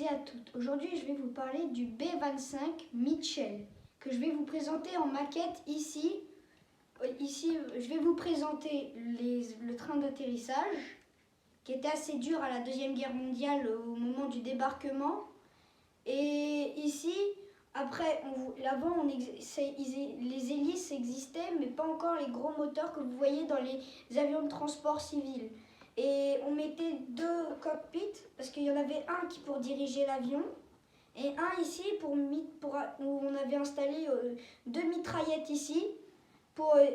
et à toutes. Aujourd'hui, je vais vous parler du B-25 Mitchell que je vais vous présenter en maquette ici. Ici, je vais vous présenter le train d'atterrissage qui était assez dur à la Deuxième Guerre mondiale au moment du débarquement. Et ici, après, l'avant, les hélices existaient, mais pas encore les gros moteurs que vous voyez dans les avions de transport civil. Et on mettait deux cockpits, parce qu'il y en avait un pour diriger l'avion, et un ici où on avait installé deux mitraillettes ici,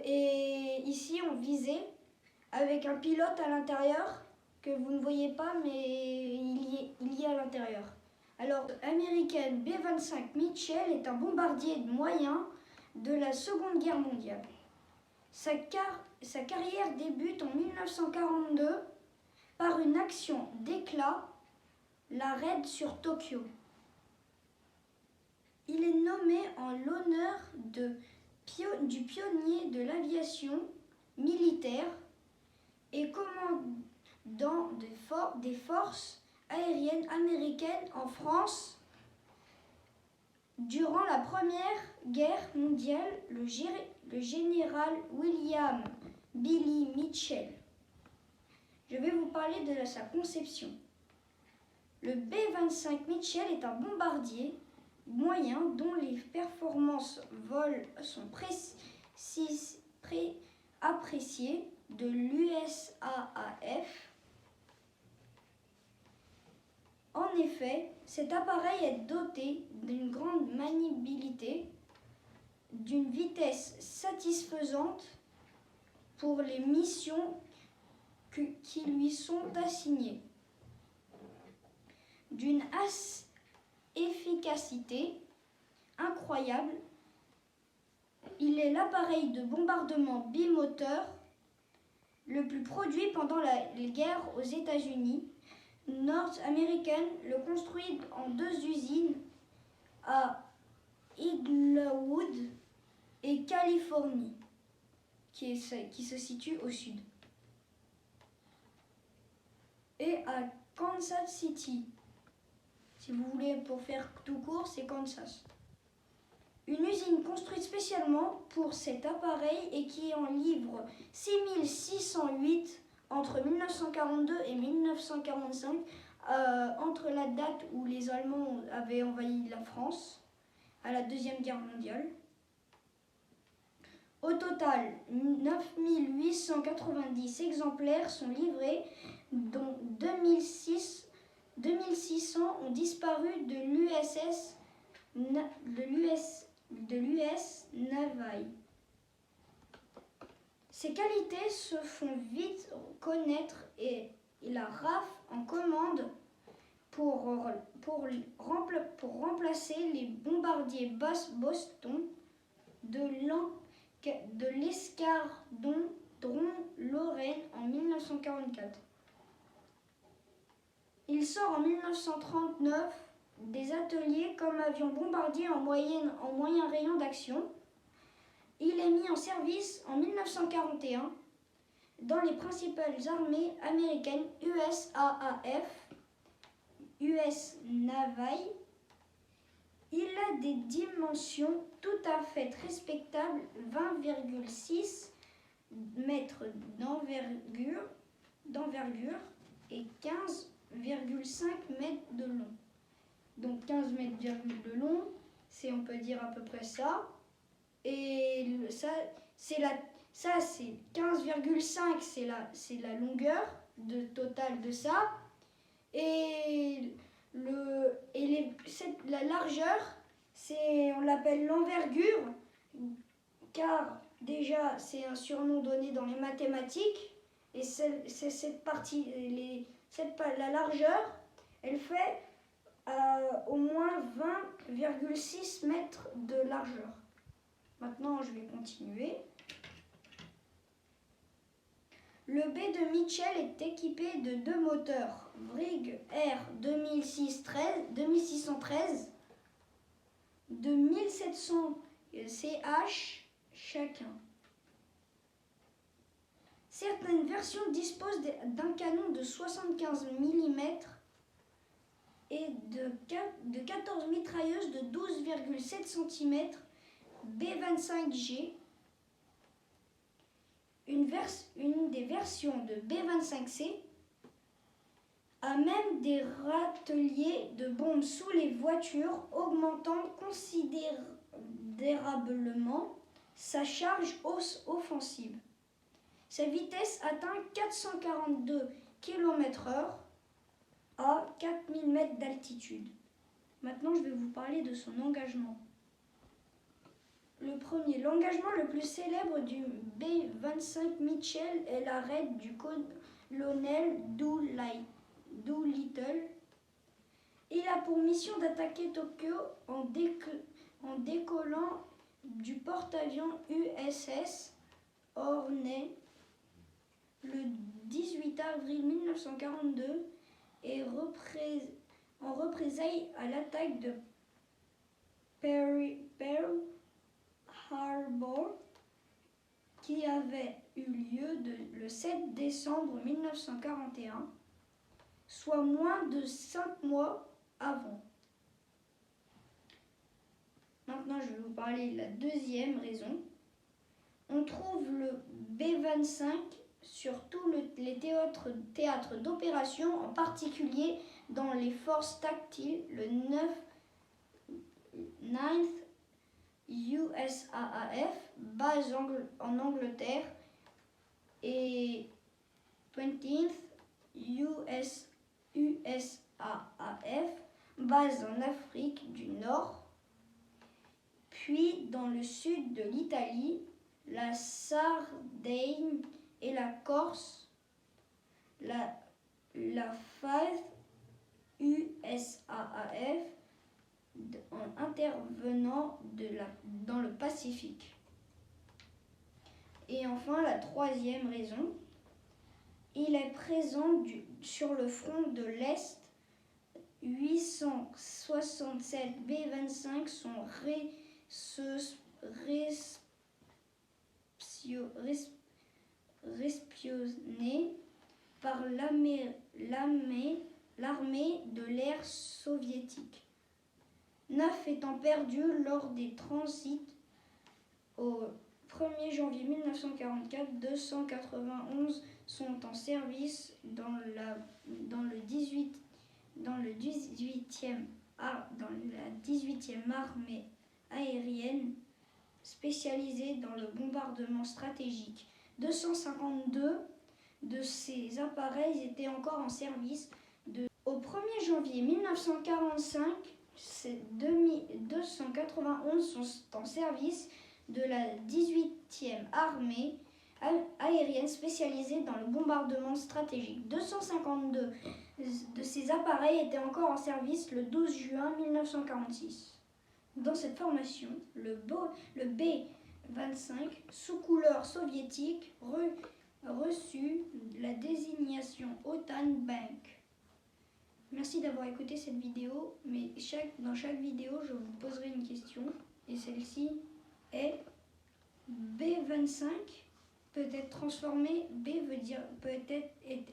et ici on visait avec un pilote à l'intérieur, que vous ne voyez pas, mais il y est à l'intérieur. Alors, American B-25 Mitchell est un bombardier moyen de la Seconde Guerre mondiale. Sa carrière débute en 1942 par une action d'éclat, la raid sur Tokyo. Il est nommé en l'honneur du pionnier de l'aviation militaire et commandant des forces aériennes américaines en France. Durant la Première Guerre mondiale, le général William Billy Mitchell. Je vais vous parler de sa conception. Le B-25 Mitchell est un bombardier moyen dont les performances vol sont appréciées de l'USAAF. En effet, cet appareil est doté d'une grande maniabilité, d'une vitesse satisfaisante pour les missions qui lui sont assignées, d'une efficacité incroyable. Il est l'appareil de bombardement bimoteur le plus produit pendant la guerre aux États-Unis. North American le construit en deux usines à Inglewood et Californie, qui se situe au sud, et à Kansas City. Si vous voulez, pour faire tout court, c'est Kansas. Une usine construite spécialement pour cet appareil et qui en livre 6608 entre 1942 et 1945, entre la date où les Allemands avaient envahi la France à la Deuxième Guerre mondiale. Au total, 9890 exemplaires sont livrés, dont 2600 ont disparu de l'US Navy. Ses qualités se font vite connaître et la RAF en commande pour remplacer les bombardiers Boston de l'escadron Lorraine en 1944. Il sort en 1939 des ateliers comme avion bombardier en moyen rayon d'action. Il est mis en service en 1941 dans les principales armées américaines USAAF, US Navy. Il a des dimensions tout à fait respectables, 20,6 mètres d'envergure et 15,5 mètres de long. Donc 15 mètres de long, on peut dire à peu près ça. Et ça c'est 15,5, c'est la longueur totale de ça. Et la largeur, on l'appelle l'envergure, car déjà c'est un surnom donné dans les mathématiques. Et c'est cette partie, la largeur, elle fait au moins 20,6 mètres de largeur. Maintenant, je vais continuer. Le B de Mitchell est équipé de deux moteurs Vrig R 2613 de 1700 CH chacun. Certaines versions disposent d'un canon de 75 mm et de 14 mitrailleuses de 12,7 cm B-25G. Une des versions de B-25C a même des râteliers de bombes sous les voitures, augmentant considérablement sa charge offensive. Sa vitesse atteint 442 km/h à 4000 mètres d'altitude. Maintenant, je vais vous parler de son engagement. Le premier, l'engagement le plus célèbre du B-25 Mitchell est la raid du colonel Doolittle. Il a pour mission d'attaquer Tokyo en décollant du porte-avions USS Hornet le 18 avril 1942 et en représailles à l'attaque de Pearl Harbor qui avait eu lieu le 7 décembre 1941, soit moins de 5 mois avant. Maintenant, je vais vous parler de la deuxième raison. On trouve le B-25 sur tous les théâtres d'opération, en particulier dans les forces tactiles, le 9th USAAF, base en Angleterre, et 20th USAAF, base en Afrique du Nord, puis dans le sud de l'Italie, la Sardaigne et la Corse, la 5th USAAF en intervenant dans le Pacifique. Et enfin, la troisième raison, il est présent sur le front de l'Est. 867 B-25 sont respionnés par l'armée de l'air soviétique. 9 étant perdus lors des transits. Au 1er janvier 1944, 291 sont en service dans la 18e armée aérienne spécialisée dans le bombardement stratégique. 252 de ces appareils étaient encore en service. Au 1er janvier 1945, 291 sont en service de la 18e armée aérienne spécialisée dans le bombardement stratégique. 252 de ces appareils étaient encore en service le 12 juin 1946. Dans cette formation, le B-25, sous couleur soviétique, reçut la désignation OTAN Bank. Merci d'avoir écouté cette vidéo, mais dans chaque vidéo, je vous poserai une question, et celle-ci est: B-25 peut être transformé, B veut dire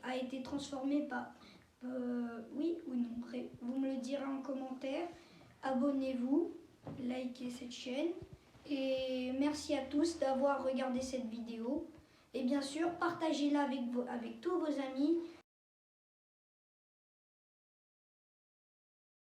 a été transformé par oui ou non. Vous me le direz en commentaire. Abonnez-vous, likez cette chaîne, et merci à tous d'avoir regardé cette vidéo. Et bien sûr, partagez-la avec tous vos amis